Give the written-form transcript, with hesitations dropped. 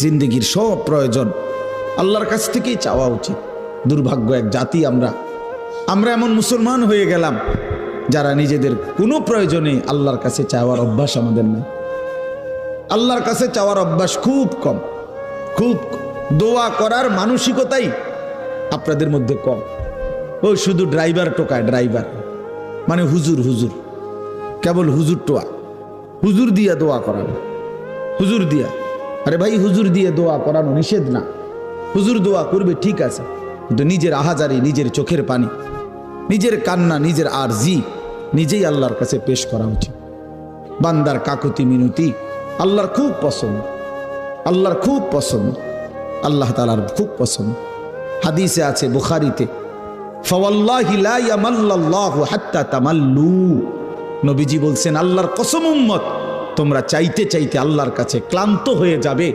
জিন্দগির সব প্রয়োজন আল্লাহর কাছ থেকেই চাওয়া উচিত। দুর্ভাগ্য এক জাতি আমরা এমন মুসলমান হয়ে গেলাম যারা নিজেদের কোনো প্রয়োজনে আল্লাহর কাছে চাওয়ার অভ্যাস আমাদের নেই। আল্লাহর কাছে চাওয়ার অভ্যাস খুব কম, খুব দোয়া করার মানসিকতাই আপনাদের মধ্যে কম। ওই শুধু ড্রাইভার টোকায়, ড্রাইভার মানে হুজুর, হুজুর কেবল হুজুর টোয়া, হুজুর দিয়া দোয়া করানো, হুজুর দিয়া। আরে ভাই, হুজুর দিয়ে দোয়া করানো নিষেধ না, হুজুর দোয়া করবে ঠিক আছে, কিন্তু নিজের আহাজারি, নিজের চোখের পানি, নিজের কান্না, নিজের আরজি নিজেই আল্লাহর কাছে পেশ করা উচিত। বান্দার কাকুতি মিনতি আল্লাহর খুব পছন্দ, আল্লাহর খুব পছন্দ, আল্লাহ তাআলার খুব পছন্দ। হাদিসে আছে বুখারীতে, ফাওয়াল্লাহি লা ইয়ামাল্লাল্লাহু হাত্তা তামাল্লু। নবীজি বলছেন, আল্লাহর কসম উম্মত, তোমরা চাইতে চাইতে আল্লাহর কাছে ক্লান্ত হয়ে যাবে